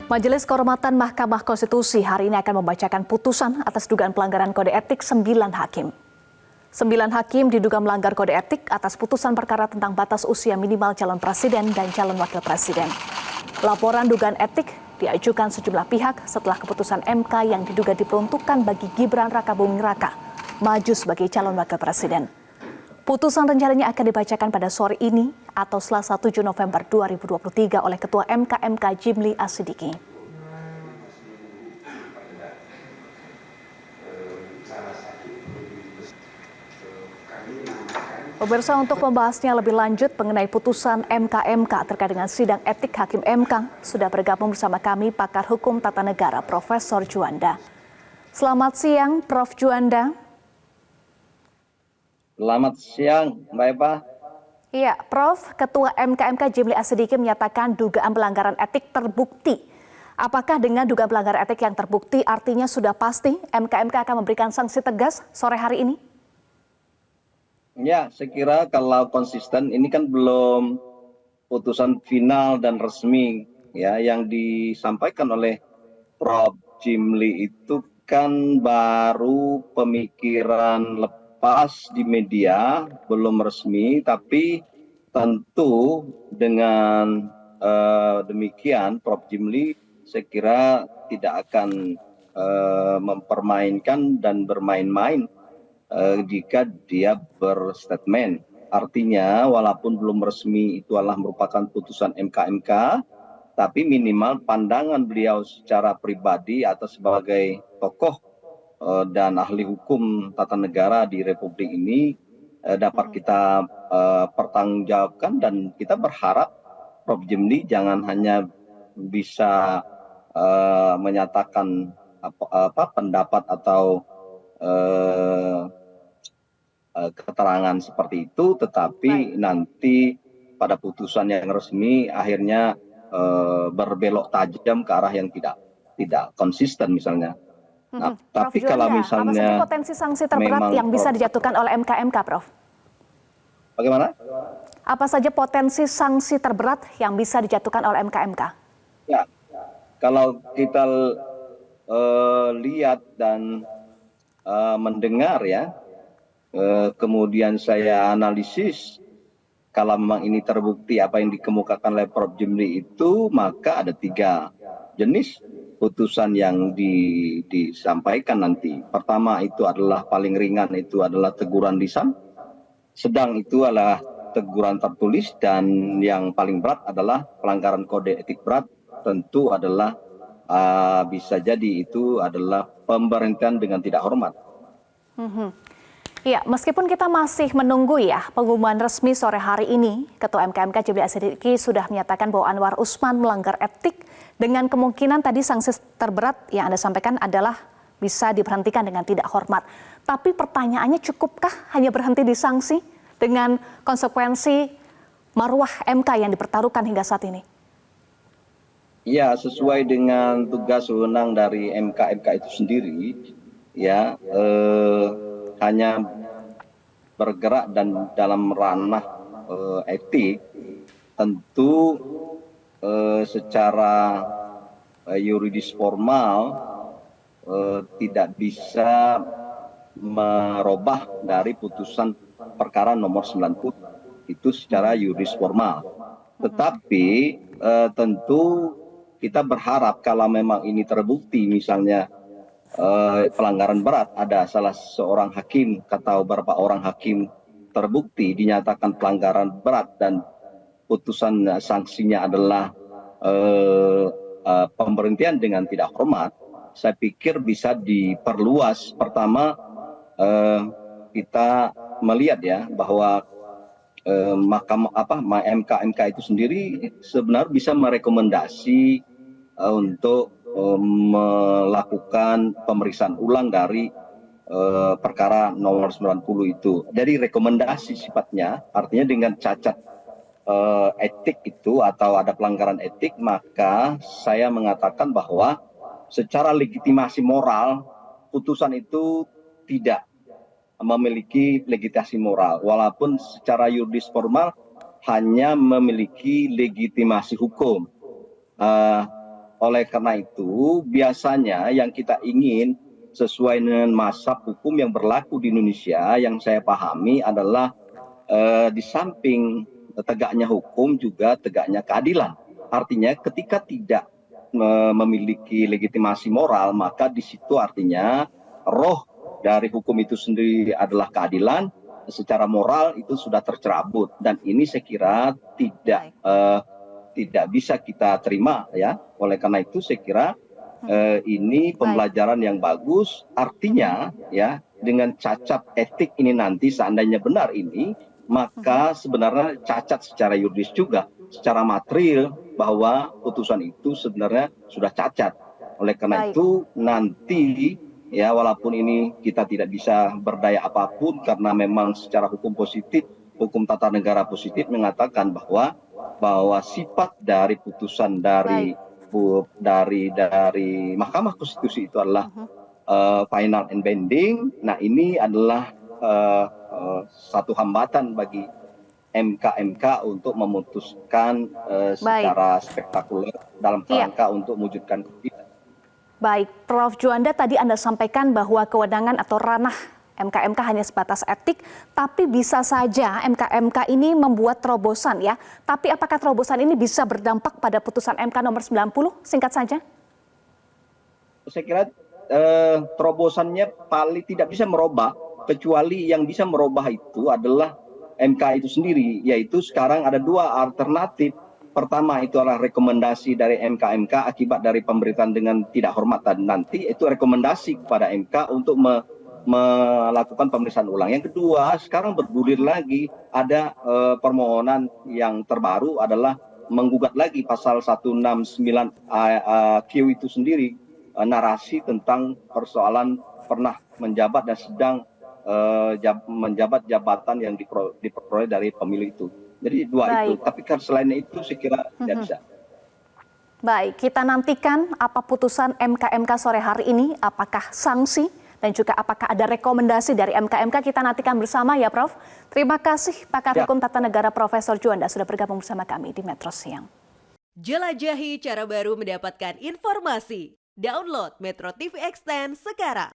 Majelis Kehormatan Mahkamah Konstitusi hari ini akan membacakan putusan atas dugaan pelanggaran kode etik 9 hakim. 9 hakim diduga melanggar kode etik atas putusan perkara tentang batas usia minimal calon presiden dan calon wakil presiden. Laporan dugaan etik diajukan sejumlah pihak setelah keputusan MK yang diduga diperuntukkan bagi Gibran Rakabuming Raka maju sebagai calon wakil presiden. Putusan rencananya akan dibacakan pada sore ini atau Selasa 7 November 2023 oleh Ketua MK Jimli Asidiki. Pemirsa, untuk membahasnya lebih lanjut mengenai putusan MK terkait dengan sidang etik Hakim MK, sudah bergabung bersama kami pakar hukum tata negara Profesor Juanda. Selamat siang, Prof. Juanda. Selamat siang, Mbak Eva. Iya, Prof. Ketua MK Jimli Asidiki menyatakan dugaan pelanggaran etik terbukti. Apakah dengan dugaan pelanggaran etik yang terbukti artinya sudah pasti MK akan memberikan sanksi tegas sore hari ini? Ya, saya kira kalau konsisten ini kan belum putusan final dan resmi ya yang disampaikan oleh Prof. Jimli itu kan baru pemikiran lepas di media, belum resmi, tapi tentu dengan demikian Prof. Jimli saya kira tidak akan mempermainkan dan bermain-main jika dia berstatement. Artinya walaupun belum resmi itu adalah merupakan putusan MK, tapi minimal pandangan beliau secara pribadi atau sebagai tokoh dan ahli hukum tata negara di Republik ini dapat kita pertanggungjawabkan, dan kita berharap Prof. Jimli jangan hanya bisa menyatakan pendapat atau keterangan seperti itu, tetapi nanti pada putusan yang resmi akhirnya berbelok tajam ke arah yang tidak konsisten misalnya. Nah, tapi Prof. kalau Juanda, misalnya apa saja potensi sanksi terberat yang bisa dijatuhkan oleh MK, Prof? Bagaimana? Apa saja potensi sanksi terberat yang bisa dijatuhkan oleh MK? Ya, kalau kita lihat dan mendengar ya, kemudian saya analisis, kalau memang ini terbukti apa yang dikemukakan oleh Prof. Jimli itu, maka ada 3 jenis putusan yang disampaikan nanti. Pertama itu adalah paling ringan, itu adalah teguran lisan, sedang itu adalah teguran tertulis, dan yang paling berat adalah pelanggaran kode etik berat, tentu adalah bisa jadi itu adalah pemberhentian dengan tidak hormat. Ya, meskipun kita masih menunggu ya pengumuman resmi sore hari ini, Ketua MK Jimli Asidiki sudah menyatakan bahwa Anwar Usman melanggar etik dengan kemungkinan tadi sanksi terberat yang Anda sampaikan adalah bisa diberhentikan dengan tidak hormat. Tapi pertanyaannya, cukupkah hanya berhenti di sanksi dengan konsekuensi marwah MK yang dipertaruhkan hingga saat ini? Ya, sesuai dengan tugas wewenang dari MK itu sendiri, ya hanya bergerak dan dalam ranah etik, tentu secara yuridis formal tidak bisa merubah dari putusan perkara nomor 90 itu secara yuridis formal. Tetapi tentu kita berharap kalau memang ini terbukti, misalnya pelanggaran berat, ada salah seorang hakim atau beberapa orang hakim terbukti dinyatakan pelanggaran berat dan putusan sanksinya adalah pemberhentian dengan tidak hormat, saya pikir bisa diperluas. Pertama, kita melihat ya bahwa MK itu sendiri sebenarnya bisa merekomendasi untuk melakukan pemeriksaan ulang dari perkara nomor 90 itu. Jadi rekomendasi sifatnya, artinya dengan cacat etik itu atau ada pelanggaran etik, maka saya mengatakan bahwa secara legitimasi moral putusan itu tidak memiliki legitimasi moral, walaupun secara yuridis formal hanya memiliki legitimasi hukum. Oleh karena itu, biasanya yang kita ingin sesuai dengan mazhab hukum yang berlaku di Indonesia, yang saya pahami adalah di samping tegaknya hukum juga tegaknya keadilan. Artinya ketika tidak memiliki legitimasi moral, maka di situ artinya roh dari hukum itu sendiri adalah keadilan, secara moral itu sudah tercerabut, dan ini saya kira tidak bisa kita terima ya. Oleh karena itu saya kira ini pembelajaran yang bagus, artinya ya dengan cacat etik ini nanti seandainya benar ini, maka sebenarnya cacat secara yuridis juga, secara material bahwa putusan itu sebenarnya sudah cacat. Oleh karena itu nanti ya walaupun ini kita tidak bisa berdaya apapun karena memang secara hukum positif, hukum tata negara positif mengatakan bahwa sifat dari putusan dari Mahkamah Konstitusi itu adalah final and binding. Nah, ini adalah satu hambatan bagi MK untuk memutuskan secara spektakuler dalam kerangka untuk mewujudkan keadilan. Baik, Prof. Juanda, tadi Anda sampaikan bahwa kewenangan atau ranah MK hanya sebatas etik, tapi bisa saja MK ini membuat terobosan ya. Tapi apakah terobosan ini bisa berdampak pada putusan MK nomor 90? Singkat saja. Saya kira terobosannya paling tidak bisa merubah, kecuali yang bisa merubah itu adalah MK itu sendiri, yaitu sekarang ada dua alternatif. Pertama itu adalah rekomendasi dari MK akibat dari pemberitaan dengan tidak hormat dan nanti itu rekomendasi kepada MK untuk melakukan pemeriksaan ulang. Yang kedua, sekarang bergulir lagi ada permohonan yang terbaru adalah menggugat lagi pasal 169 Q itu sendiri, narasi tentang persoalan pernah menjabat dan sedang menjabat jabatan yang diperoleh dari pemilu itu. Jadi dua itu, tapi kan selain itu saya kira tidak bisa. Baik, kita nantikan apa putusan MK sore hari ini, apakah sanksi dan juga apakah ada rekomendasi dari MK kita nantikan bersama ya Prof. Terima kasih pakar hukum tata negara Profesor Juanda sudah bergabung bersama kami di Metro Siang. Jelajahi cara baru mendapatkan informasi. Download Metro TV Extend sekarang.